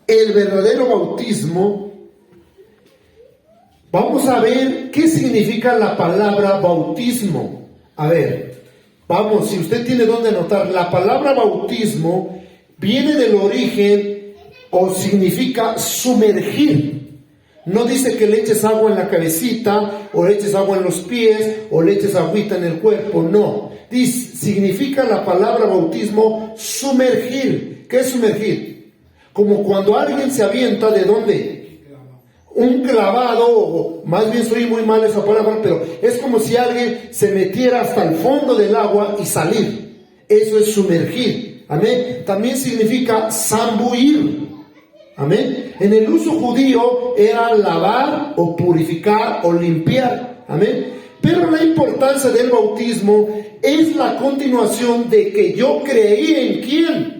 el verdadero bautismo, vamos a ver qué significa la palabra bautismo. A ver, vamos, si usted tiene donde anotar, la palabra bautismo viene del origen o significa sumergir. No dice que le eches agua en la cabecita, o le eches agua en los pies, o le eches agüita en el cuerpo, no. Significa la palabra bautismo sumergir. ¿Qué es sumergir? Como cuando alguien se avienta, ¿de dónde? Un clavado, o más bien soy muy mal esa palabra, pero es como si alguien se metiera hasta el fondo del agua y salir. Eso es sumergir. Amén. También significa zambullir. Amén. En el uso judío era lavar o purificar o limpiar. Amén. Pero la importancia del bautismo es la continuación de que yo creí en ¿quién?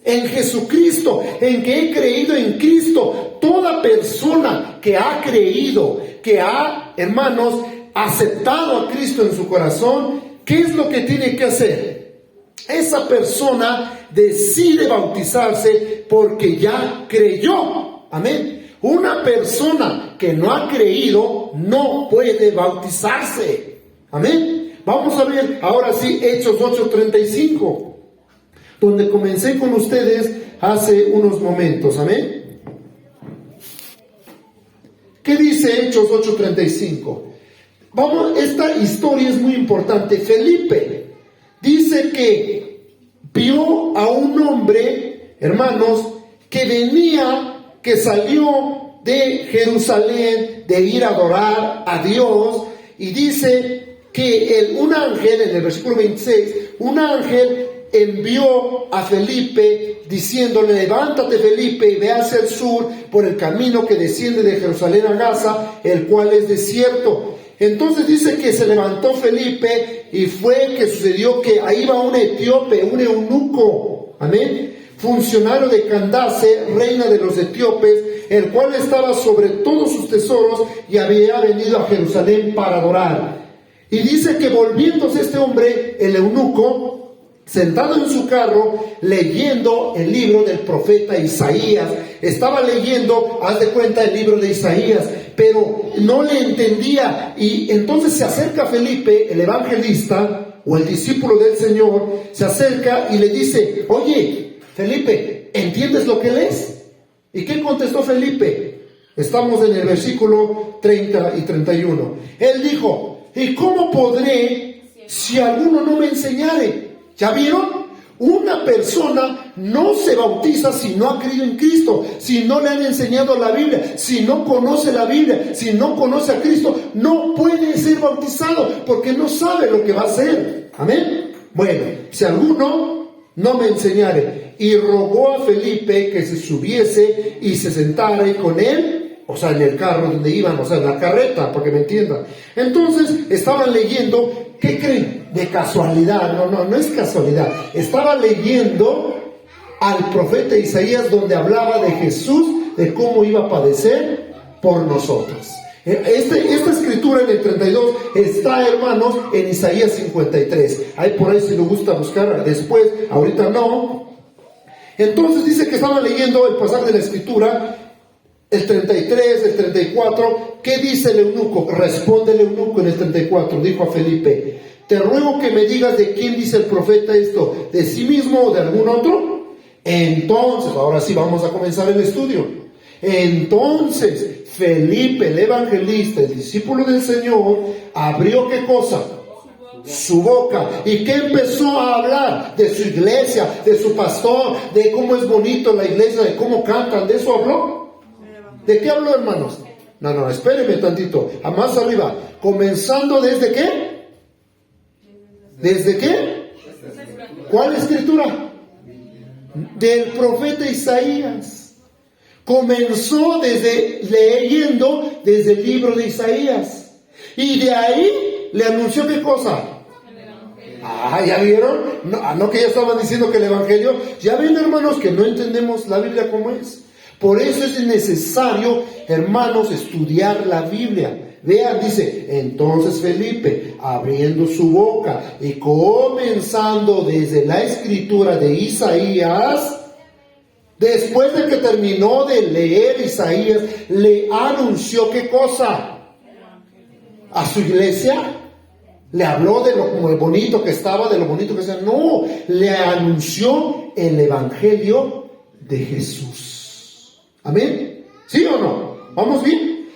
En Jesucristo, en que he creído en Cristo. Toda persona que ha creído, que ha, hermanos, aceptado a Cristo en su corazón, ¿qué es lo que tiene que hacer? Esa persona decide bautizarse porque ya creyó. Amén. Una persona que no ha creído no puede bautizarse. Amén. Vamos a ver ahora sí Hechos 8:35, donde comencé con ustedes hace unos momentos. Amén. ¿Qué dice Hechos 8:35? Vamos, esta historia es muy importante. Felipe dice que vio a un hombre, hermanos, que salió de Jerusalén de ir a adorar a Dios, y dice que un ángel, en el versículo 26, un ángel envió a Felipe diciéndole: levántate, Felipe, y ve hacia el sur por el camino que desciende de Jerusalén a Gaza, el cual es desierto. Entonces dice que se levantó Felipe, y fue que sucedió que ahí va un etíope, un eunuco, amén, funcionario de Candace, reina de los etíopes, el cual estaba sobre todos sus tesoros y había venido a Jerusalén para adorar. Y dice que volviéndose este hombre, el eunuco, sentado en su carro, leyendo el libro del profeta Isaías. Estaba leyendo, haz de cuenta, el libro de Isaías, pero no le entendía. Y entonces se acerca a Felipe, el evangelista, o el discípulo del Señor, se acerca y le dice: oye, Felipe, ¿entiendes lo que lees? ¿Y qué contestó Felipe? Estamos en el versículo 30 y 31. Él dijo: ¿y cómo podré si alguno no me enseñare? ¿Ya vieron? Una persona no se bautiza si no ha creído en Cristo, si no le han enseñado la Biblia, si no conoce la Biblia, si no conoce a Cristo, no puede ser bautizado porque no sabe lo que va a hacer. Amén. Bueno, si alguno no me enseñare. Y rogó a Felipe que se subiese y se sentara con él, o sea, en el carro donde iban, o sea, en la carreta, para que me entiendan. Entonces estaban leyendo. ¿Qué creen? De casualidad. No es casualidad. Estaba leyendo al profeta Isaías, donde hablaba de Jesús, de cómo iba a padecer por nosotros. Esta escritura en el 32 está, hermanos, en Isaías 53. Ahí por ahí si lo gusta buscar después, ahorita no. Entonces dice que estaba leyendo el pasaje de la escritura, el 33, el 34, ¿qué dice el eunuco? Responde el eunuco en el 34, dijo a Felipe: te ruego que me digas de quién dice el profeta esto, ¿de sí mismo o de algún otro? Entonces, ahora sí vamos a comenzar el estudio. Entonces, Felipe, el evangelista, el discípulo del Señor, abrió ¿qué cosa? Su boca. ¿Y qué empezó a hablar? De su iglesia, de su pastor, de cómo es bonito la iglesia, de cómo cantan. ¿De eso habló? ¿De qué habló, hermanos? No, espérenme tantito. A más arriba. Comenzando desde qué. ¿Desde qué? ¿Cuál escritura? Del profeta Isaías. Comenzó leyendo desde el libro de Isaías. Y de ahí le anunció ¿qué cosa? ¿Ya vieron? No que ya estaban diciendo que el evangelio. Ya ven, hermanos, que no entendemos la Biblia como es. Por eso es necesario, hermanos, estudiar la Biblia. Vean, dice: entonces Felipe, abriendo su boca y comenzando desde la escritura de Isaías, Después de que terminó de leer Isaías, le anunció ¿qué cosa? A su iglesia. Le habló de lo muy bonito que estaba, de lo bonito que sea. No, le anunció el evangelio de Jesús. ¿Amén? ¿Sí o no? ¿Vamos bien?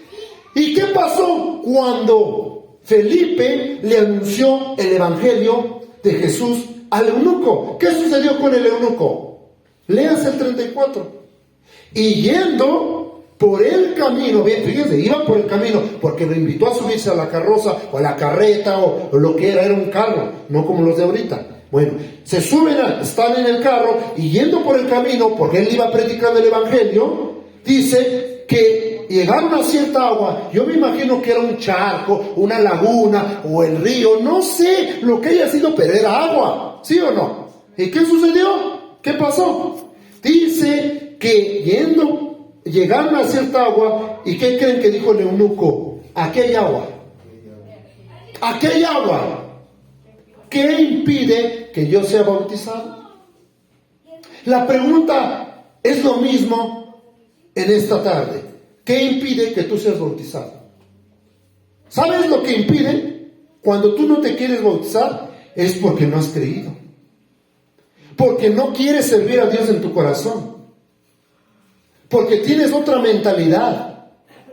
¿Y qué pasó cuando Felipe le anunció el evangelio de Jesús al eunuco? ¿Qué sucedió con el eunuco? Leas el 34. Y yendo por el camino, bien, fíjense, iba por el camino porque lo invitó a subirse a la carroza o a la carreta o lo que era un carro, no como los de ahorita. Bueno, se suben, están en el carro y yendo por el camino, porque él iba predicando el evangelio, dice que llegaron a cierta agua. Yo me imagino que era un charco, una laguna o el río, no sé lo que haya sido, pero era agua, ¿sí o no? ¿Y qué sucedió? ¿Qué pasó? Dice que llegaron a cierta agua, ¿y qué creen que dijo el eunuco? Aquí hay agua. Aquí hay agua. ¿Qué impide que yo sea bautizado? La pregunta es lo mismo en esta tarde. ¿Qué impide que tú seas bautizado? ¿Sabes lo que impide? Cuando tú no te quieres bautizar, es porque no has creído. Porque no quieres servir a Dios en tu corazón. Porque tienes otra mentalidad.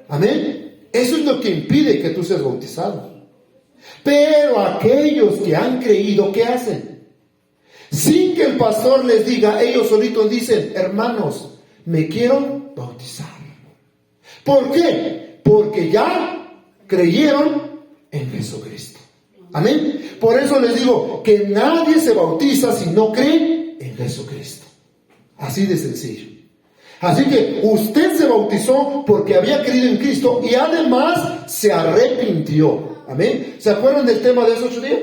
Amén. Eso es lo que impide que tú seas bautizado. Pero aquellos que han creído, ¿qué hacen? Sin que el pastor les diga, ellos solitos dicen, hermanos, me quiero bautizar. ¿Por qué? Porque ya creyeron en Jesucristo. Amén. Por eso les digo que nadie se bautiza si no cree en Jesucristo. Así de sencillo. Así que usted se bautizó porque había creído en Cristo y además se arrepintió. Amén. ¿Se acuerdan del tema de esos 8 días?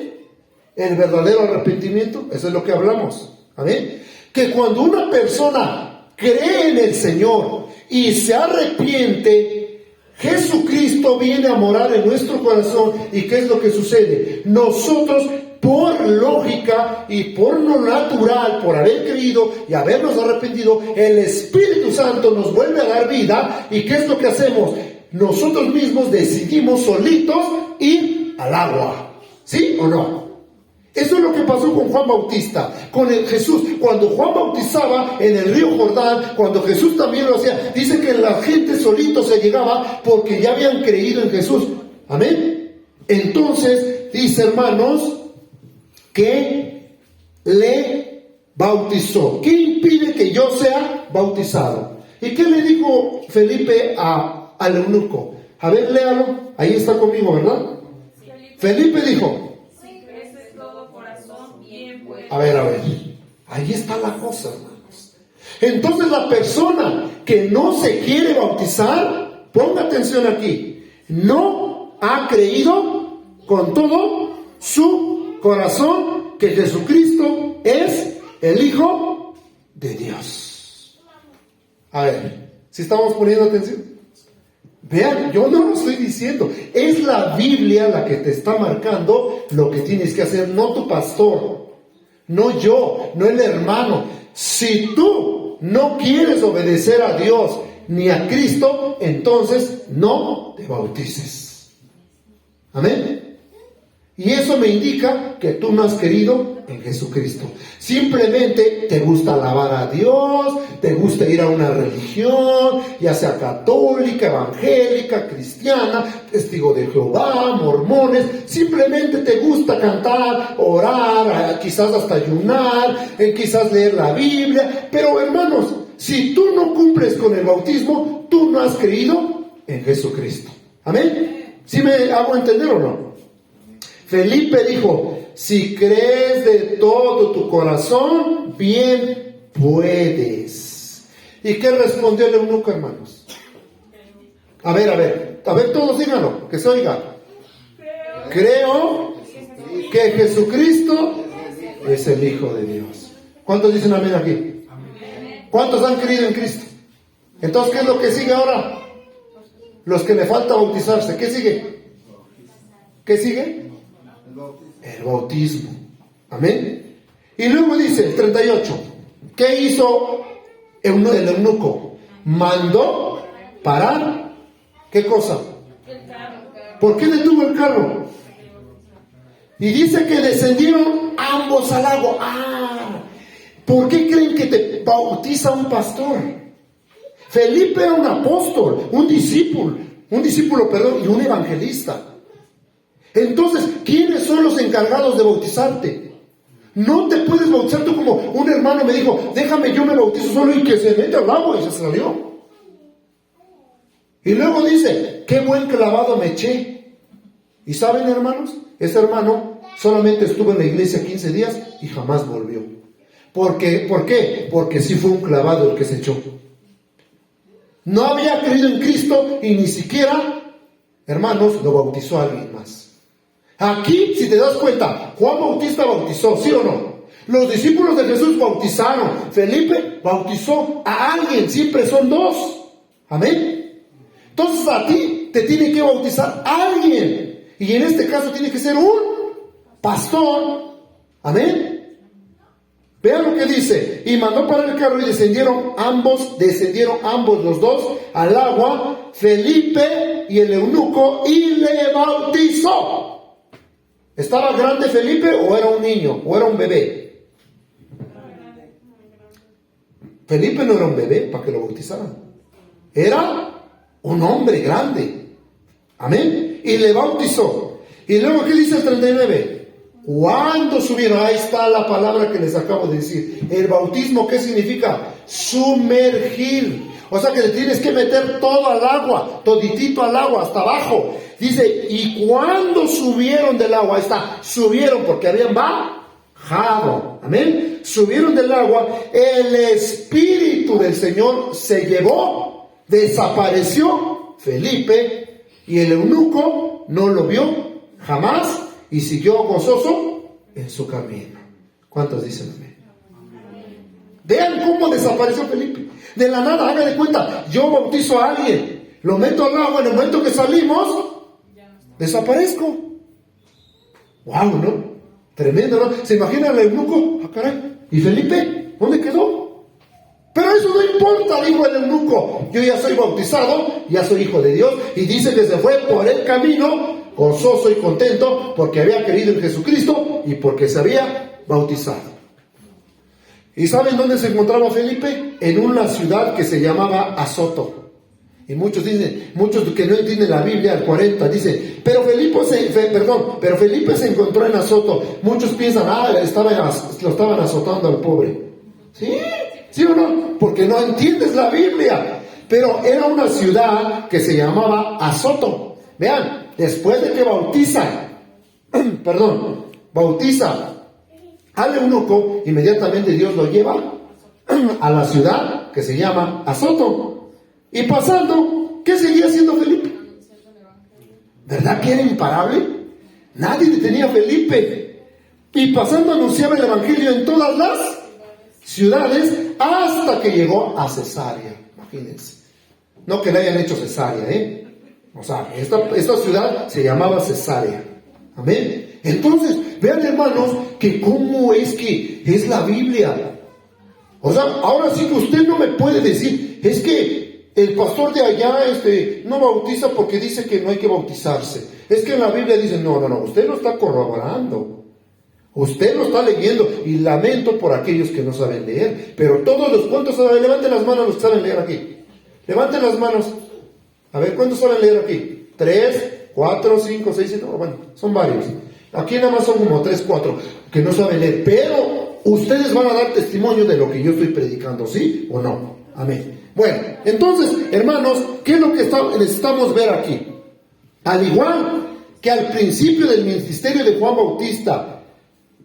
El verdadero arrepentimiento. Eso es lo que hablamos. Amén. Que cuando una persona cree en el Señor y se arrepiente, Jesucristo viene a morar en nuestro corazón. ¿Y qué es lo que sucede? Nosotros, por lógica y por lo natural, por haber creído y habernos arrepentido, el Espíritu Santo nos vuelve a dar vida. ¿Y qué es lo que hacemos? Nosotros mismos decidimos solitos ir al agua. ¿Sí o no? Eso es lo que pasó con Juan Bautista, con el Jesús. Cuando Juan bautizaba en el río Jordán, cuando Jesús también lo hacía, dice que la gente solito se llegaba porque ya habían creído en Jesús. Amén. Entonces, dice, hermanos, que le bautizó. ¿Qué impide que yo sea bautizado? ¿Y qué le dijo Felipe al eunuco? A ver, léalo. Ahí está conmigo, ¿verdad? Sí. Felipe dijo, a ver, ahí está la cosa, hermanos. Entonces la persona que no se quiere bautizar, ponga atención aquí, no ha creído con todo su corazón que Jesucristo es el Hijo de Dios. A ver, ¿si estamos poniendo atención? Vean, yo no lo estoy diciendo, es la Biblia la que te está marcando lo que tienes que hacer, no tu pastor. No yo, no el hermano. Si tú no quieres obedecer a Dios ni a Cristo, entonces no te bautices. Amén. Y eso me indica que tú no has querido en Jesucristo. Simplemente te gusta alabar a Dios, te gusta ir a una religión, ya sea católica, evangélica, cristiana, testigo de Jehová, mormones. Simplemente te gusta cantar, orar, quizás hasta ayunar, quizás leer la Biblia. Pero hermanos, si tú no cumples con el bautismo, tú no has creído en Jesucristo. Amén. ¿Sí me hago entender o no? Felipe dijo, si crees de todo tu corazón, bien puedes. ¿Y qué respondió el eunuco, hermanos? A ver, todos díganlo, que se oiga. Creo que Jesucristo es el Hijo de Dios. ¿Cuántos dicen amén aquí? ¿Cuántos han creído en Cristo? Entonces, ¿qué es lo que sigue ahora? Los que le falta bautizarse, ¿qué sigue? ¿Qué sigue? El bautismo. Amén. Y luego dice el 38, ¿qué hizo el eunuco mandó parar. ¿Qué cosa? ¿Por qué detuvo el carro? Y dice que descendieron ambos al agua. ¿Por qué creen que te bautiza un pastor? Felipe era un apóstol, un discípulo, y un evangelista. Entonces, ¿quiénes son los encargados de bautizarte? No te puedes bautizar tú como un hermano me dijo, déjame, yo me bautizo solo y que se mete al agua y se salió. Y luego dice, qué buen clavado me eché. ¿Y saben, hermanos? Ese hermano solamente estuvo en la iglesia 15 días y jamás volvió. ¿Por qué? Porque sí fue un clavado el que se echó. No había creído en Cristo y ni siquiera, hermanos, lo bautizó a alguien más. Aquí, si te das cuenta, Juan Bautista bautizó, ¿sí o no? Los discípulos de Jesús bautizaron. Felipe bautizó a alguien, siempre son dos. Amén. Entonces a ti te tiene que bautizar alguien. Y en este caso tiene que ser un pastor. Amén. Vean lo que dice. Y mandó parar el carro y descendieron ambos los dos al agua, Felipe y el eunuco, y le bautizó. ¿Estaba grande Felipe o era un niño o era un bebé? Felipe no era un bebé para que lo bautizaran. Era un hombre grande. Amén. Y le bautizó. Y luego, ¿qué dice el 39? Cuando subieron, ahí está la palabra que les acabo de decir. El bautismo, ¿qué significa? Sumergir. O sea que le tienes que meter todo al agua, toditito al agua, hasta abajo. Dice, y cuando subieron del agua, ahí está, subieron porque habían bajado. Amén. Subieron del agua, el Espíritu del Señor se llevó, desapareció Felipe, y el eunuco no lo vio jamás y siguió gozoso en su camino. ¿Cuántos dicen amén? Vean cómo desapareció Felipe. De la nada, haga de cuenta, yo bautizo a alguien, lo meto al agua, en el momento que salimos, desaparezco. Wow, ¿no? Tremendo, ¿no? ¿Se imagina el eunuco? Caray. ¿Y Felipe? ¿Dónde quedó? Pero eso no importa, dijo el eunuco. Yo ya soy bautizado, ya soy hijo de Dios. Y dice que se fue por el camino, gozoso y contento, porque había creído en Jesucristo y porque se había bautizado. ¿Y saben dónde se encontraba Felipe? En una ciudad que se llamaba Azoto. Y muchos que no entienden la Biblia, el 40, dice, pero Felipe se encontró en Azoto. Muchos piensan, lo estaban azotando al pobre. ¿Sí? ¿Sí o no? Porque no entiendes la Biblia. Pero era una ciudad que se llamaba Azoto. Vean, después de que bautiza al eunuco, inmediatamente Dios lo lleva a la ciudad que se llama Azoto. Y pasando, ¿qué seguía haciendo Felipe? ¿Verdad que era imparable? Nadie detenía a Felipe. Y pasando anunciaba el evangelio en todas las ciudades hasta que llegó a Cesarea. Imagínense. No que le hayan hecho Cesarea, O sea, esta ciudad se llamaba Cesarea. Amén. Entonces, vean, hermanos, que cómo es que es la Biblia. O sea, ahora sí que usted no me puede decir, es que el pastor de allá no bautiza porque dice que no hay que bautizarse. Es que en la Biblia dice, no, usted lo está corroborando. Usted lo está leyendo. Y lamento por aquellos que no saben leer. Pero todos los cuantos saben, levanten las manos los que saben leer aquí. Levanten las manos. A ver, ¿cuántos saben leer aquí? 3, 4, 5, 6, 7, bueno, son varios. Aquí nada más son como 3, 4 que no saben leer. Pero ustedes van a dar testimonio de lo que yo estoy predicando, ¿sí o no? Amén. Bueno, entonces, hermanos, ¿qué es lo que necesitamos ver aquí? Al igual que al principio del ministerio de Juan Bautista,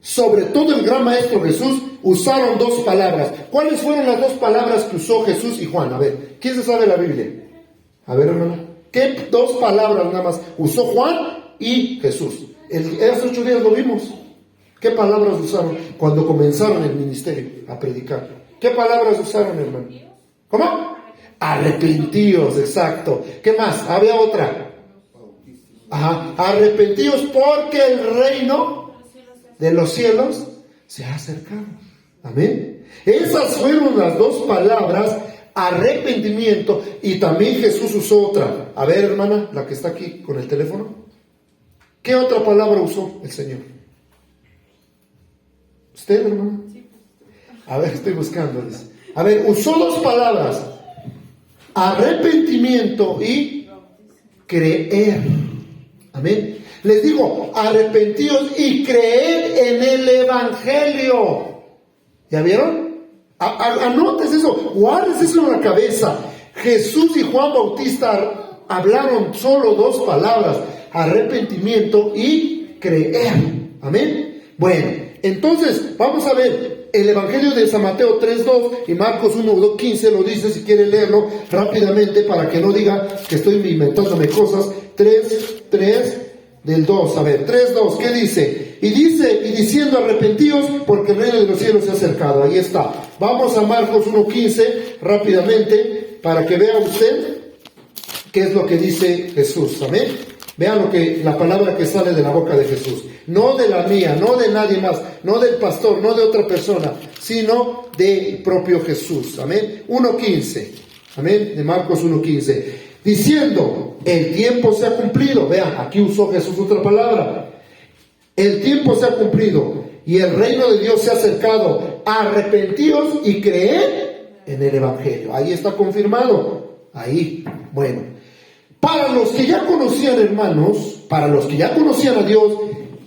sobre todo el gran maestro Jesús, usaron dos palabras. ¿Cuáles fueron las dos palabras que usó Jesús y Juan? A ver, ¿quién se sabe la Biblia? A ver, hermano, ¿qué dos palabras nada más usó Juan y Jesús? Hace 8 días lo vimos. ¿Qué palabras usaron cuando comenzaron el ministerio a predicar? ¿Qué palabras usaron, hermano? ¿Cómo? Arrepentíos, exacto. ¿Qué más? Había otra. Arrepentíos porque el reino de los cielos se ha acercado. Amén. Esas fueron las dos palabras, arrepentimiento, y también Jesús usó otra. A ver, hermana, la que está aquí con el teléfono. ¿Qué otra palabra usó el Señor? ¿Usted, hermano? A ver, estoy buscando. A ver, usó dos palabras: arrepentimiento y creer. Amén. Les digo, arrepentíos y creed en el Evangelio. ¿Ya vieron? Anotes eso, guardes eso en la cabeza. Jesús y Juan Bautista hablaron solo dos palabras: arrepentimiento y creer. Amén. Bueno, entonces vamos a ver el Evangelio de San Mateo 3:2 y Marcos 1:15 lo dice, si quiere leerlo rápidamente para que no diga que estoy inventándome cosas. 3 del 2, a ver, 3:2, ¿qué dice? Y diciendo, arrepentíos porque el reino de los cielos se ha acercado. Ahí está. Vamos a Marcos 1:15 rápidamente para que vea usted qué es lo que dice Jesús. Amén. Vean la palabra que sale de la boca de Jesús. No de la mía, no de nadie más, no del pastor, no de otra persona, sino del propio Jesús. Amén. 1:15. Amén. De Marcos 1:15. Diciendo, el tiempo se ha cumplido. Vean, aquí usó Jesús otra palabra. El tiempo se ha cumplido y el reino de Dios se ha acercado. Arrepentíos y creed en el Evangelio. Ahí está confirmado. Ahí. Bueno. Para los que ya conocían, hermanos, para los que ya conocían a Dios,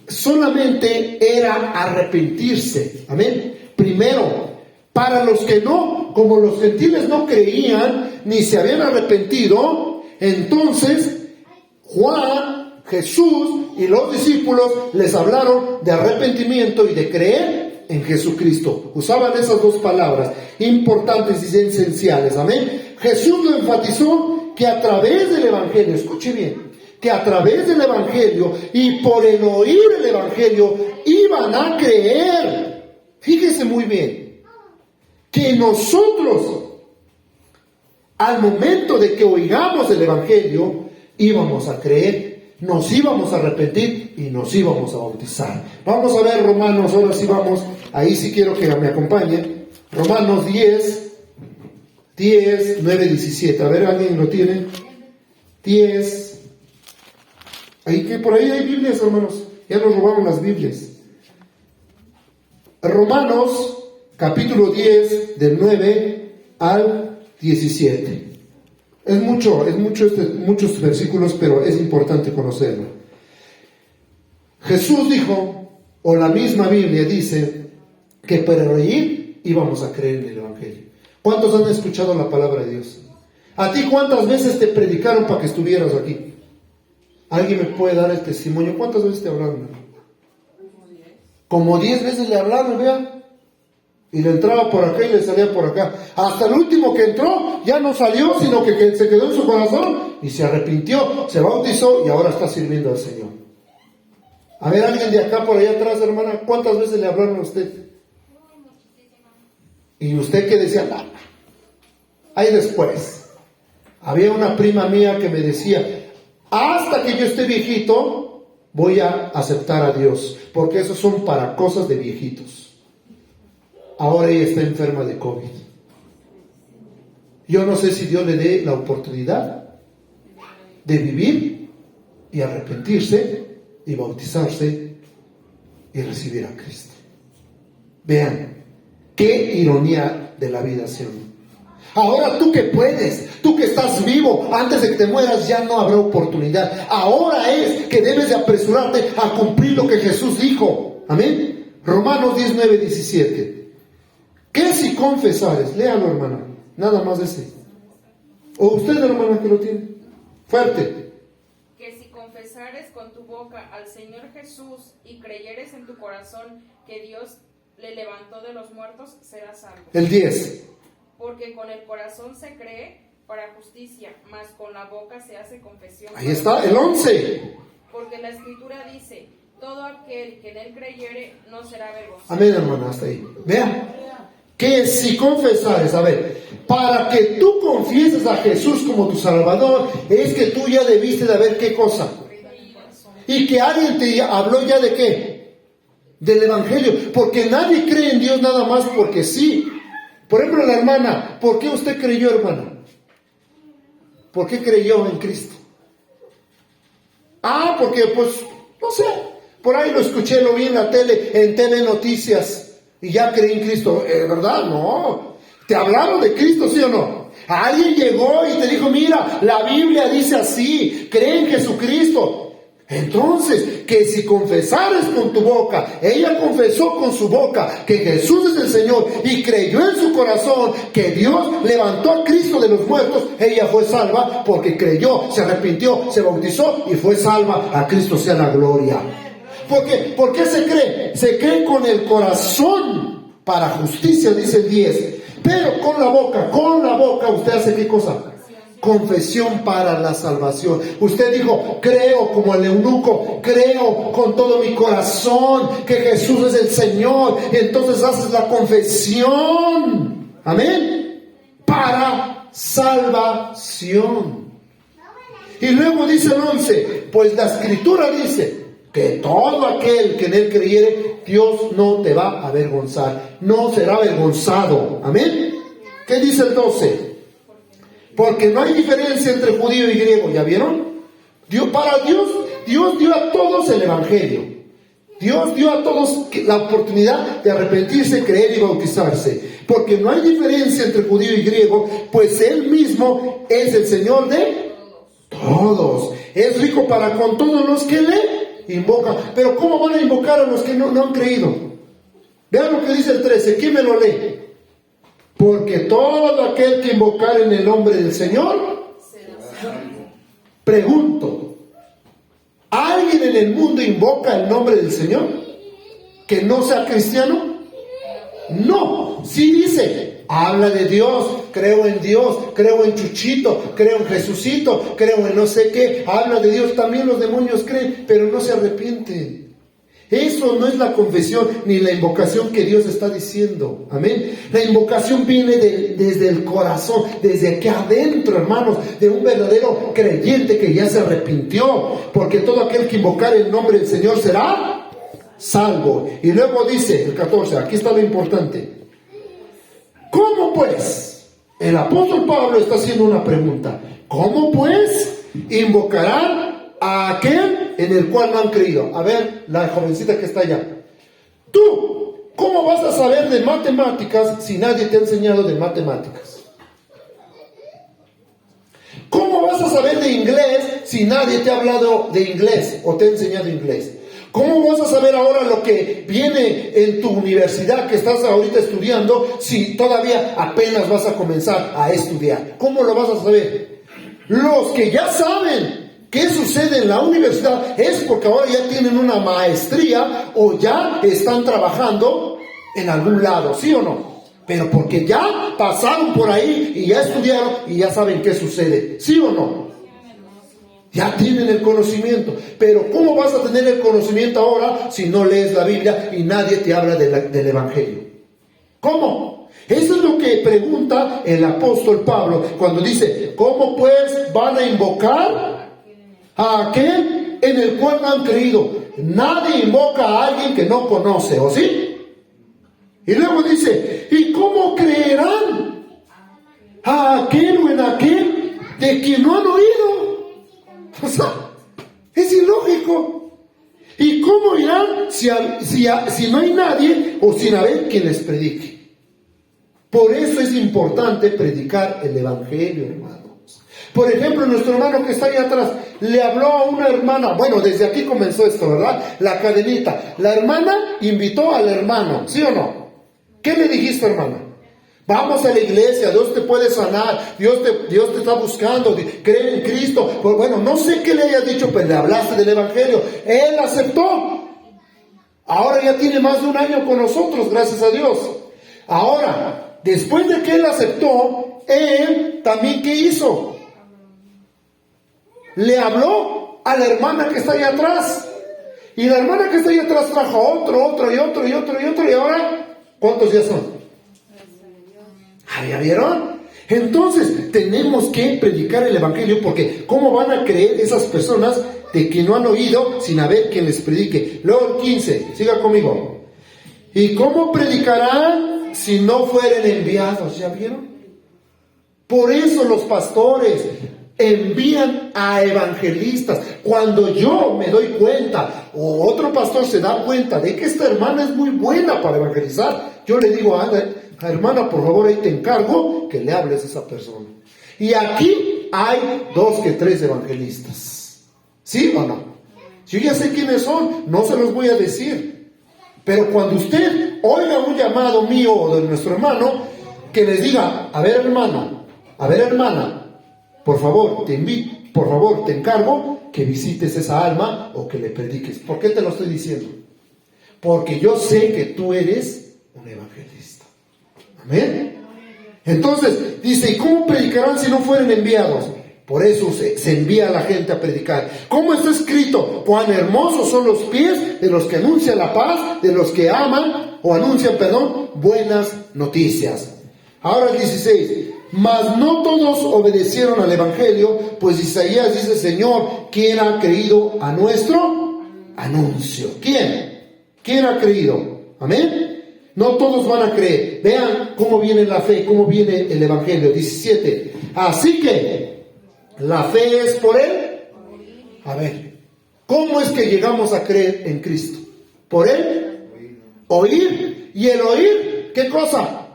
solamente era arrepentirse. Amén. Primero, para los que no, como los gentiles no creían ni se habían arrepentido, entonces Juan, Jesús y los discípulos les hablaron de arrepentimiento y de creer en Jesucristo. Usaban esas dos palabras importantes y esenciales. Amén. Jesús lo enfatizó que a través del Evangelio, escuche bien, que a través del Evangelio y por el oír el Evangelio iban a creer. Fíjese muy bien, que nosotros al momento de que oigamos el Evangelio íbamos a creer, nos íbamos a arrepentir y nos íbamos a bautizar. Vamos a ver Romanos, ahora sí vamos, ahí sí quiero que me acompañen. Romanos 10, 9, 17. A ver, ¿alguien lo tiene? 10. Ahí que por ahí hay Biblias, hermanos. Ya nos robaron las Biblias. Romanos, capítulo 10, del 9 al 17. Es muchos versículos, pero es importante conocerlo. Jesús dijo, o la misma Biblia dice, que para reír íbamos a creer en el Evangelio. ¿Cuántos han escuchado la palabra de Dios? ¿A ti cuántas veces te predicaron para que estuvieras aquí? ¿Alguien me puede dar el testimonio? ¿Cuántas veces te hablaron? Como 10 veces le hablaron, vea. Y le entraba por acá y le salía por acá. Hasta el último que entró, ya no salió, sino que se quedó en su corazón y se arrepintió, se bautizó y ahora está sirviendo al Señor. A ver, alguien de acá por allá atrás, hermana, ¿cuántas veces le hablaron a usted? Y usted que decía, no. Ahí después, había una prima mía que me decía, hasta que yo esté viejito, voy a aceptar a Dios, porque esos son para cosas de viejitos. Ahora ella está enferma de COVID. Yo no sé si Dios le dé la oportunidad de vivir y arrepentirse y bautizarse y recibir a Cristo. Vean, qué ironía de la vida, ¿sí? Ahora tú que puedes, tú que estás vivo, antes de que te mueras ya no habrá oportunidad. Ahora es que debes de apresurarte a cumplir lo que Jesús dijo. Amén. Romanos 10, 9, 17. ¿Qué si confesares? Léalo, hermana. Nada más ese. O usted, hermana, que lo tiene. Fuerte. Que si confesares con tu boca al Señor Jesús y creyeres en tu corazón que Dios le levantó de los muertos, serás salvo. El 10. Porque con el corazón se cree para justicia, mas con la boca se hace confesión. Ahí está, el 11. Porque la Escritura dice, todo aquel que en él creyere no será avergonzado. Amén, hermana, hasta ahí. Vean. Que si confesares, a ver, para que tú confieses a Jesús como tu Salvador, es que tú ya debiste de haber qué cosa. Y que alguien te habló ya de qué. del Evangelio, porque nadie cree en Dios nada más porque sí. Por ejemplo, la hermana, ¿por qué usted creyó, hermana? ¿Por qué creyó en Cristo? Porque pues, no sé, por ahí lo escuché, lo vi en la tele, en TV Noticias, y ya creí en Cristo. ¿Verdad? No. ¿Te hablaron de Cristo, sí o no? Alguien llegó y te dijo, mira, la Biblia dice así, cree en Jesucristo. Entonces, que si confesares con tu boca, ella confesó con su boca que Jesús es el Señor y creyó en su corazón que Dios levantó a Cristo de los muertos, ella fue salva porque creyó, se arrepintió, se bautizó y fue salva. A Cristo sea la gloria. ¿Por qué se cree? Se cree con el corazón para justicia, dice el 10. Pero con la boca, ¿usted hace qué cosa? Confesión para la salvación. Usted dijo, creo como el eunuco, creo con todo mi corazón que Jesús es el Señor. Y entonces haces la confesión. Amén. Para salvación. Y luego dice el 11, pues la Escritura dice que todo aquel que en él creyere, Dios no te va a avergonzar. No será avergonzado. Amén. ¿Qué dice el 12? Porque no hay diferencia entre judío y griego, ¿ya vieron? Dios dio a todos el Evangelio. Dios dio a todos la oportunidad de arrepentirse, creer y bautizarse. Porque no hay diferencia entre judío y griego, pues Él mismo es el Señor de todos. Es rico para con todos los que le invocan. Pero ¿cómo van a invocar a los que no han creído? Vean lo que dice el 13, ¿quién me lo lee? Porque todo aquel que invocar en el nombre del Señor, pregunto, ¿alguien en el mundo invoca el nombre del Señor que no sea cristiano? No, sí dice, habla de Dios, creo en Chuchito, creo en Jesucito, creo en no sé qué, habla de Dios, también los demonios creen, pero no se arrepienten. Eso no es la confesión ni la invocación que Dios está diciendo. Amén. La invocación viene desde el corazón, desde aquí adentro, hermanos, de un verdadero creyente que ya se arrepintió. Porque todo aquel que invocar el nombre del Señor será salvo. Y luego dice el 14, aquí está lo importante. ¿Cómo pues? El apóstol Pablo está haciendo una pregunta. ¿Cómo pues invocarán a aquel en el cual no han creído? A ver, la jovencita que está allá. Tú, ¿cómo vas a saber de matemáticas si nadie te ha enseñado de matemáticas? ¿Cómo vas a saber de inglés si nadie te ha hablado de inglés o te ha enseñado inglés? ¿Cómo vas a saber ahora lo que viene en tu universidad que estás ahorita estudiando si todavía apenas vas a comenzar a estudiar? ¿Cómo lo vas a saber? Los que ya saben ¿qué sucede en la universidad? Es porque ahora ya tienen una maestría o ya están trabajando en algún lado, ¿sí o no? Pero porque ya pasaron por ahí y ya estudiaron y ya saben qué sucede, ¿sí o no? Ya tienen el conocimiento. Pero ¿cómo vas a tener el conocimiento ahora si no lees la Biblia y nadie te habla del Evangelio? ¿Cómo? Eso es lo que pregunta el apóstol Pablo cuando dice, ¿cómo pues van a invocar a aquel en el cual no han creído? Nadie invoca a alguien que no conoce, ¿o sí? Y luego dice, ¿y cómo creerán a aquel o en aquel de quien no han oído? O sea, es ilógico. ¿Y cómo irán si no hay nadie o sin haber quien les predique? Por eso es importante predicar el Evangelio, hermanos. Por ejemplo, nuestro hermano que está ahí atrás le habló a una hermana. Bueno, desde aquí comenzó esto, ¿verdad? La cadenita. La hermana invitó al hermano, ¿sí o no? ¿Qué le dijiste, hermana? Vamos a la iglesia, Dios te puede sanar, Dios te está buscando, cree en Cristo. Pues bueno, no sé qué le hayas dicho, pero le hablaste del Evangelio. Él aceptó. Ahora ya tiene más de un año con nosotros, gracias a Dios. Ahora, después de que él aceptó, él también, ¿qué hizo? Le habló a la hermana que está ahí atrás. Y la hermana que está ahí atrás trajo otro, y ahora, ¿cuántos ya son? ¿Ya vieron? Entonces, tenemos que predicar el evangelio, porque ¿cómo van a creer esas personas de que no han oído sin haber quien les predique? Luego el 15, siga conmigo. ¿Y cómo predicarán si no fueren enviados? ¿Ya vieron? Por eso los pastores envían a evangelistas. Cuando yo me doy cuenta, o otro pastor se da cuenta de que esta hermana es muy buena para evangelizar, yo le digo a Ana, hermana, por favor, ahí te encargo que le hables a esa persona. Y aquí hay 2 que 3 evangelistas. ¿Sí o no? Yo ya sé quiénes son, no se los voy a decir. Pero cuando usted oiga un llamado mío o de nuestro hermano, que les diga, a ver hermano, a ver hermana, por favor, te invito, por favor, te encargo que visites esa alma o que le prediques. ¿Por qué te lo estoy diciendo? Porque yo sé que tú eres un evangelista. Amén. Entonces, dice, ¿y cómo predicarán si no fueren enviados? Por eso se envía a la gente a predicar. ¿Cómo está escrito? Cuán hermosos son los pies de los que anuncian la paz, de los que aman, o anuncian, buenas noticias. Ahora el 16. Mas no todos obedecieron al evangelio, pues Isaías dice, Señor, ¿quién ha creído a nuestro anuncio? ¿Quién ha creído? Amén. No todos van a creer. Vean cómo viene la fe, cómo viene el evangelio. 17. Así que la fe es por él. A ver, ¿cómo es que llegamos a creer en Cristo? ¿Por él? Oír. ¿Y el oír? ¿Qué cosa?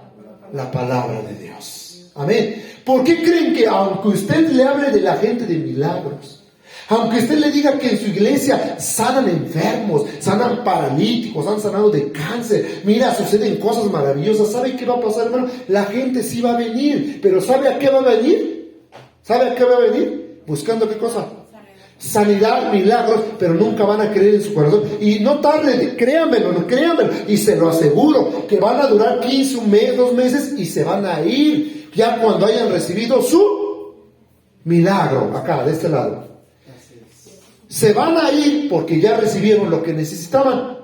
La palabra de Dios. Amén. ¿Por qué creen que aunque usted le hable de la gente de milagros, aunque usted le diga que en su iglesia sanan enfermos, sanan paralíticos, han sanado de cáncer, mira, suceden cosas maravillosas, ¿sabe qué va a pasar, hermano? La gente sí va a venir, pero ¿sabe a qué va a venir? ¿Sabe a qué va a venir? ¿Buscando qué cosa? Sanidad, milagros, pero nunca van a creer en su corazón. Y no tarde, créanmelo, y se lo aseguro, que van a durar 15, un mes, 2 meses, y se van a ir, ya cuando hayan recibido su milagro, acá, de este lado. Se van a ir porque ya recibieron lo que necesitaban.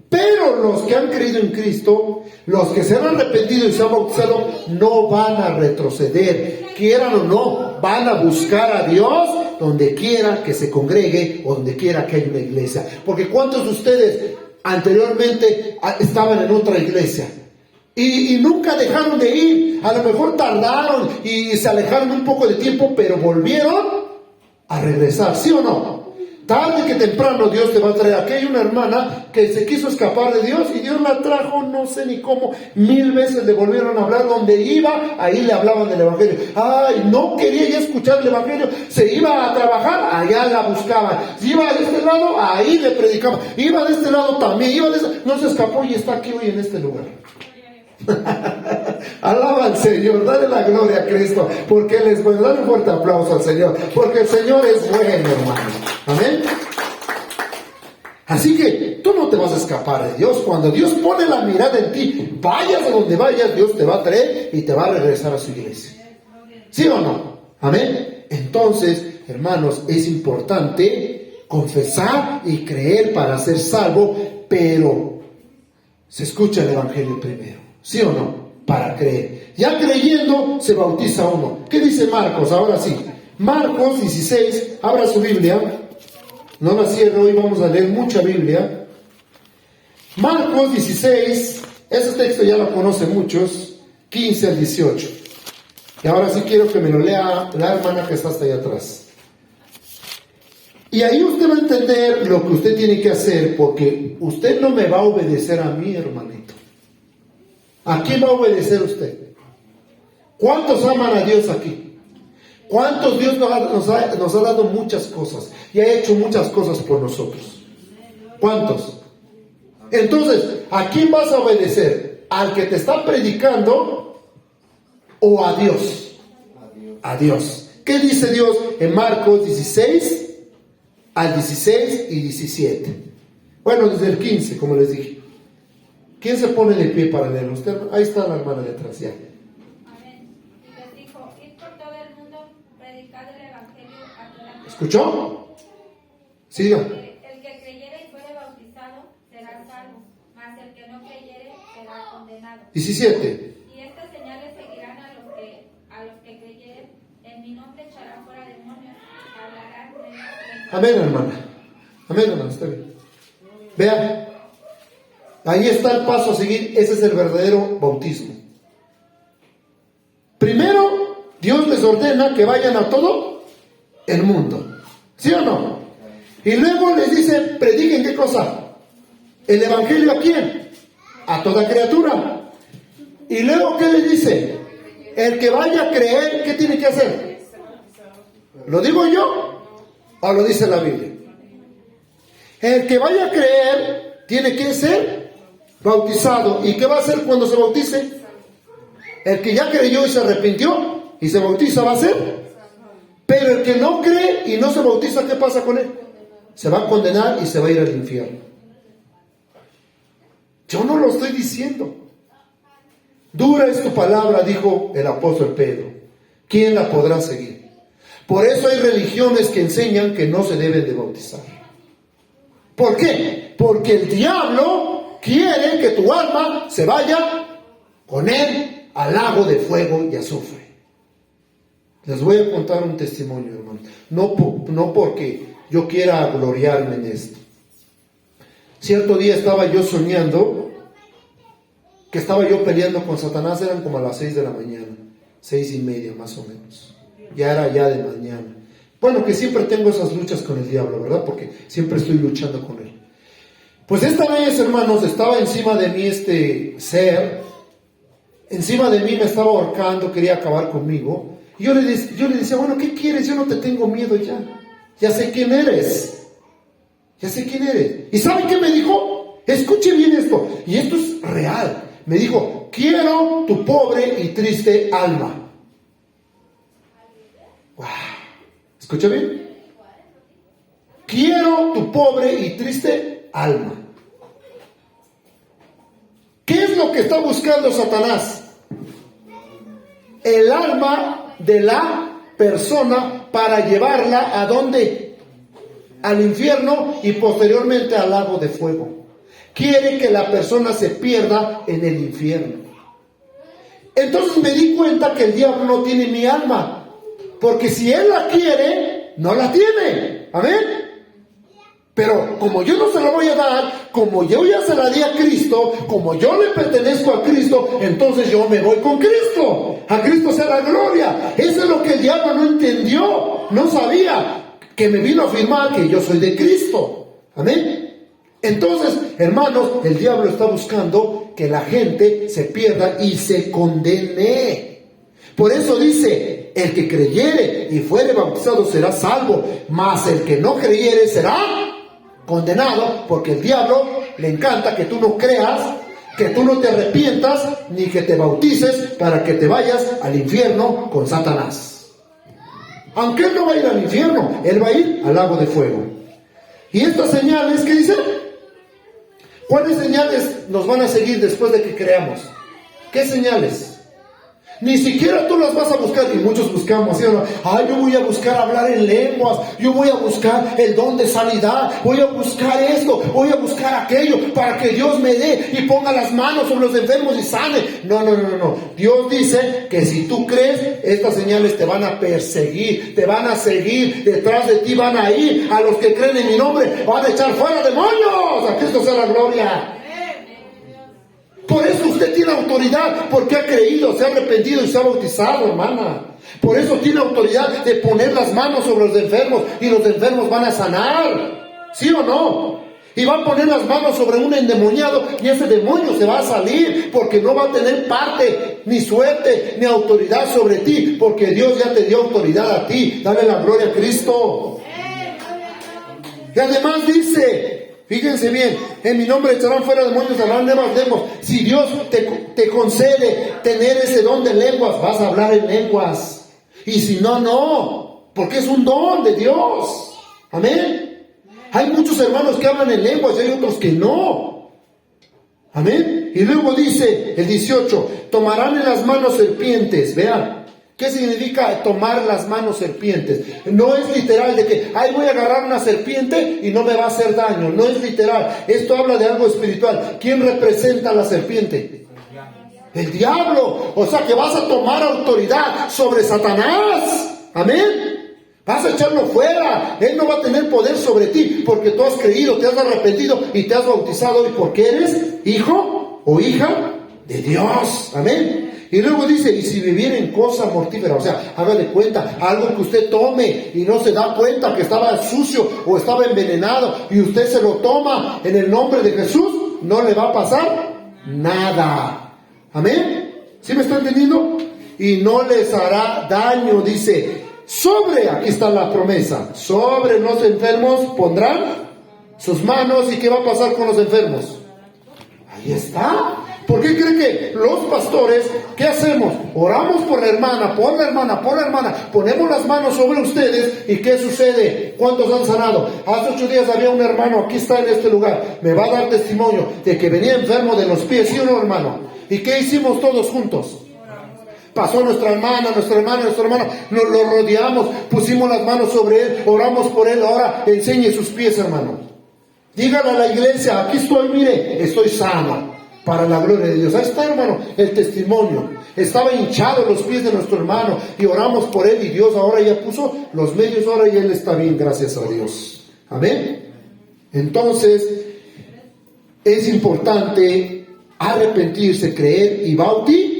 Pero los que han creído en Cristo, los que se han arrepentido y se han bautizado, no van a retroceder, quieran o no, van a buscar a Dios donde quiera que se congregue o donde quiera que haya una iglesia. Porque ¿cuántos de ustedes anteriormente estaban en otra iglesia? Y nunca dejaron de ir, a lo mejor tardaron y se alejaron un poco de tiempo, pero volvieron a regresar, ¿sí o no? Tarde que temprano Dios te va a traer. Aquí hay una hermana que se quiso escapar de Dios y Dios la trajo, no sé ni cómo, 1000 veces le volvieron a hablar. Donde iba, ahí le hablaban del evangelio. Ay, no quería ya escuchar el evangelio, se iba a trabajar, allá la buscaban. Si iba de este lado, ahí le predicaban. Iba de este lado también, no se escapó y está aquí hoy en este lugar. Alaba al Señor, dale la gloria a Cristo, porque Él es bueno. Dale un fuerte aplauso al Señor, porque el Señor es bueno, hermano. Amén. Así que tú no te vas a escapar de Dios. Cuando Dios pone la mirada en ti, vayas a donde vayas, Dios te va a traer y te va a regresar a su iglesia. ¿Sí o no? Amén. Entonces, hermanos, es importante confesar y creer para ser salvo, pero se escucha el evangelio primero. ¿Sí o no? Para creer. Ya creyendo se bautiza uno. ¿Qué dice Marcos? Ahora sí. Marcos 16. Abra su Biblia. No la cierro, hoy vamos a leer mucha Biblia. Marcos 16. Ese texto ya lo conocen muchos. 15 al 18. Y ahora sí quiero que me lo lea la hermana que está hasta allá atrás. Y ahí usted va a entender lo que usted tiene que hacer, porque usted no me va a obedecer a mí, hermanito. ¿A quién va a obedecer usted? ¿Cuántos aman a Dios aquí? ¿Cuántos Dios nos ha dado muchas cosas y ha hecho muchas cosas por nosotros? ¿Cuántos? Entonces, ¿a quién vas a obedecer? ¿Al que te está predicando o a Dios? A Dios. ¿Qué dice Dios en Marcos 16 al 16 y 17? Bueno, desde el 15, como les dije. ¿Quién se pone de pie para leerlo? Usted, ahí está la hermana de atrás, ya. Amén. Y les dijo, id por todo el mundo, predicad el evangelio a toda criatura. ¿Escuchó? Siga. El que creyere y fuere bautizado será salvo, mas el que no creyere será condenado. 17. Y estas señales seguirán a los Amén, hermana. Amén, hermana, está bien. Vean, ahí está el paso a seguir. Ese es el verdadero bautismo. Primero, Dios les ordena que vayan a todo el mundo. ¿Sí o no? Y luego les dice, prediquen ¿qué cosa? El evangelio ¿a quién? A toda criatura. Y luego ¿qué les dice? El que vaya a creer, ¿qué tiene que hacer? ¿Lo digo yo? ¿O lo dice la Biblia? El que vaya a creer tiene que ser bautizado. ¿Y qué va a hacer cuando se bautice? El que ya creyó y se arrepintió y se bautiza, ¿va a ser? Pero el que no cree y no se bautiza, ¿qué pasa con él? Se va a condenar y se va a ir al infierno. Yo no lo estoy diciendo. Dura es tu palabra, dijo el apóstol Pedro. ¿Quién la podrá seguir? Por eso hay religiones que enseñan que no se deben de bautizar. ¿Por qué? Porque el diablo quiere que tu alma se vaya con él al lago de fuego y azufre. Les voy a contar un testimonio, hermano. No porque yo quiera gloriarme en esto. Cierto día estaba yo soñando que estaba yo peleando con Satanás. Eran como a las 6 de la mañana, 6:30 más o menos. Ya era ya de mañana. Bueno, que siempre tengo esas luchas con el diablo, ¿verdad? Porque siempre estoy luchando con él. Pues esta vez, hermanos, estaba encima de mí este ser. Encima de mí me estaba ahorcando, quería acabar conmigo. Y yo le decía, bueno, ¿qué quieres? Yo no te tengo miedo ya. Ya sé quién eres. Ya sé quién eres. ¿Y sabe qué me dijo? Escuche bien esto. Y esto es real. Me dijo, quiero tu pobre y triste alma. Wow. ¿Escucha bien? Quiero tu pobre y triste alma. ¿Qué es lo que está buscando Satanás? El alma de la persona para llevarla ¿a dónde? Al infierno y posteriormente al lago de fuego. Quiere que la persona se pierda en el infierno. Entonces me di cuenta que el diablo no tiene mi alma. Porque si él la quiere, no la tiene. Amén. Pero como yo no se la voy a dar, como yo ya se la di a Cristo, como yo le pertenezco a Cristo, entonces yo me voy con Cristo. A Cristo sea la gloria. Eso es lo que el diablo no entendió. No sabía que me vino a afirmar que yo soy de Cristo. Amén. Entonces, hermanos, el diablo está buscando que la gente se pierda y se condene. Por eso dice, el que creyere y fuere bautizado será salvo, mas el que no creyere será condenado, porque el diablo le encanta que tú no creas, que tú no te arrepientas, ni que te bautices para que te vayas al infierno con Satanás. Aunque él no va a ir al infierno, él va a ir al lago de fuego. Y estas señales, ¿qué dice? ¿Cuáles señales nos van a seguir después de que creamos? ¿Qué señales? Ni siquiera tú las vas a buscar, y muchos buscamos, ¿sí o no? Yo voy a buscar hablar en lenguas, yo voy a buscar el don de sanidad, voy a buscar esto, voy a buscar aquello, para que Dios me dé y ponga las manos sobre los enfermos y sane. No. Dios dice que si tú crees, estas señales te van a perseguir, te van a seguir, detrás de ti van a ir, a los que creen en mi nombre, van a echar fuera demonios. A Cristo sea la gloria. Por eso usted tiene autoridad, porque ha creído, se ha arrepentido y se ha bautizado, hermana. Por eso tiene autoridad de poner las manos sobre los enfermos y los enfermos van a sanar. ¿Sí o no? Y va a poner las manos sobre un endemoniado y ese demonio se va a salir, porque no va a tener parte, ni suerte, ni autoridad sobre ti, porque Dios ya te dio autoridad a ti. Dale la gloria a Cristo. Y además dice, fíjense bien, en mi nombre echarán fuera demonios, hablarán nuevas lenguas. Si Dios te concede tener ese don de lenguas, vas a hablar en lenguas. Y si no, no, porque es un don de Dios. Amén. Hay muchos hermanos que hablan en lenguas y hay otros que no. Amén. Y luego dice el 18, tomarán en las manos serpientes. Vean. ¿Qué significa tomar las manos serpientes? No es literal de que, voy a agarrar una serpiente y no me va a hacer daño. No es literal. Esto habla de algo espiritual. ¿Quién representa a la serpiente? El diablo. O sea que vas a tomar autoridad sobre Satanás. Amén. Vas a echarlo fuera. Él no va a tener poder sobre ti porque tú has creído, te has arrepentido y te has bautizado, y porque eres hijo o hija de Dios. Amén. Y luego dice, y si viviera en cosa mortífera, o sea, haga de cuenta, algo que usted tome y no se da cuenta que estaba sucio o estaba envenenado, y usted se lo toma en el nombre de Jesús, no le va a pasar nada. Amén. ¿Sí me está entendiendo? Y no les hará daño, dice. Sobre, aquí está la promesa, sobre los enfermos pondrán sus manos. ¿Y qué va a pasar con los enfermos? Ahí está. ¿Por qué cree que los pastores, qué hacemos? Oramos por la hermana, por la hermana, por la hermana, ponemos las manos sobre ustedes, y ¿qué sucede? ¿Cuántos han sanado? Hace 8 días había un hermano, aquí está en este lugar, me va a dar testimonio de que venía enfermo de los pies, ¿sí o no, hermano? ¿Y qué hicimos todos juntos? Pasó nuestra hermana, nos lo rodeamos, pusimos las manos sobre él, oramos por él. Ahora enseñe sus pies, hermano. Dígale a la iglesia, aquí estoy, mire, estoy sano, para la gloria de Dios. Ahí está, hermano, el testimonio. Estaba hinchado los pies de nuestro hermano y oramos por él, y Dios ahora ya puso los medios, ahora y él está bien, gracias a Dios. Amén. Entonces, es importante arrepentirse, creer y bautizarse.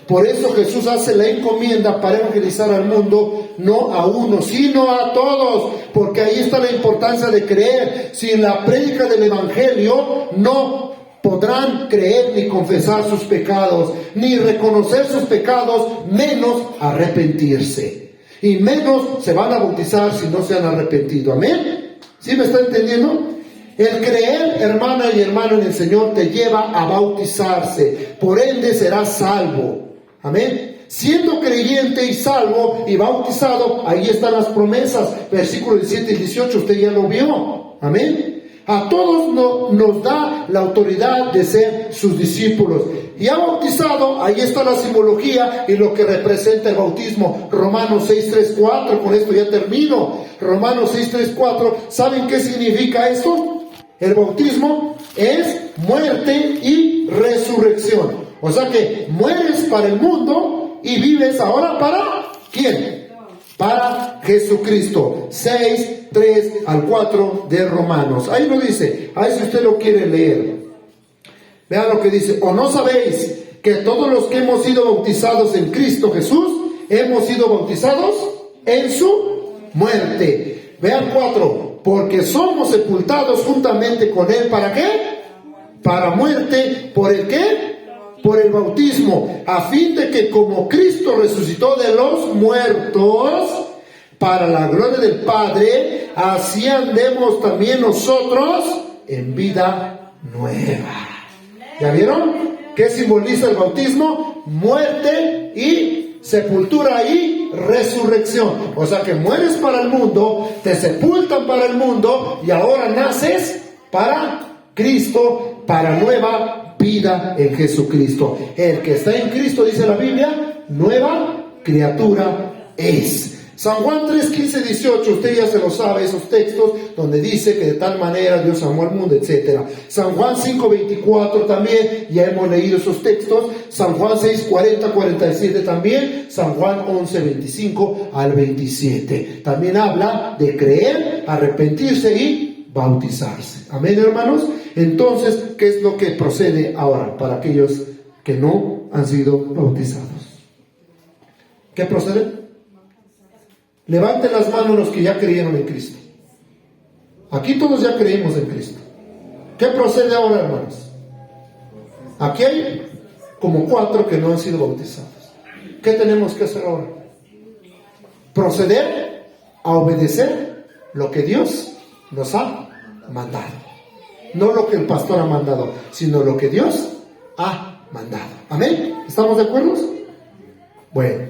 Por eso Jesús hace la encomienda para evangelizar al mundo, no a uno, sino a todos, porque ahí está la importancia de creer. Sin la prédica del evangelio no podrán creer ni confesar sus pecados, ni reconocer sus pecados, menos arrepentirse. Y menos se van a bautizar si no se han arrepentido. Amén. ¿Sí me está entendiendo? El creer, hermana y hermano, en el Señor te lleva a bautizarse. Por ende serás salvo. Amén. Siendo creyente y salvo y bautizado, ahí están las promesas. Versículos 17 y 18, usted ya lo vio. Amén. A todos nos da la autoridad de ser sus discípulos. Y ha bautizado, ahí está la simbología y lo que representa el bautismo. Romanos 6, 3, 4, con esto ya termino. Romanos 6, 3, 4, ¿saben qué significa esto? El bautismo es muerte y resurrección. O sea que mueres para el mundo y vives ahora para ¿quién? Para Jesucristo. 6, 3 al 4 de Romanos. Ahí lo dice. Ahí si usted lo quiere leer. Vean lo que dice. ¿O no sabéis que todos los que hemos sido bautizados en Cristo Jesús, hemos sido bautizados en su muerte? Vean 4. Porque somos sepultados juntamente con Él. ¿Para qué? Para muerte. ¿Por el qué? Por el bautismo, a fin de que como Cristo resucitó de los muertos para la gloria del Padre, así andemos también nosotros en vida nueva. ¿Ya vieron? ¿Qué simboliza el bautismo? Muerte y sepultura y resurrección. O sea que mueres para el mundo, te sepultan para el mundo, y ahora naces para Cristo, para nueva vida en Jesucristo. El que está en Cristo, dice la Biblia, nueva criatura es. San Juan 3, 15, 18, usted ya se lo sabe, esos textos donde dice que de tal manera Dios amó al mundo, etc. San Juan 5, 24 también, ya hemos leído esos textos. San Juan 6, 40, 47 también. San Juan 11, 25 al 27. También habla de creer, arrepentirse y bautizarse. Amén, hermanos. Entonces, ¿qué es lo que procede ahora para aquellos que no han sido bautizados? ¿Qué procede? Levanten las manos los que ya creyeron en Cristo. Aquí todos ya creímos en Cristo. ¿Qué procede ahora, hermanos? Aquí hay como 4 que no han sido bautizados. ¿Qué tenemos que hacer ahora? Proceder a obedecer lo que Dios nos ha mandado. No lo que el pastor ha mandado, sino lo que Dios ha mandado. ¿Amén? ¿Estamos de acuerdo? Bueno.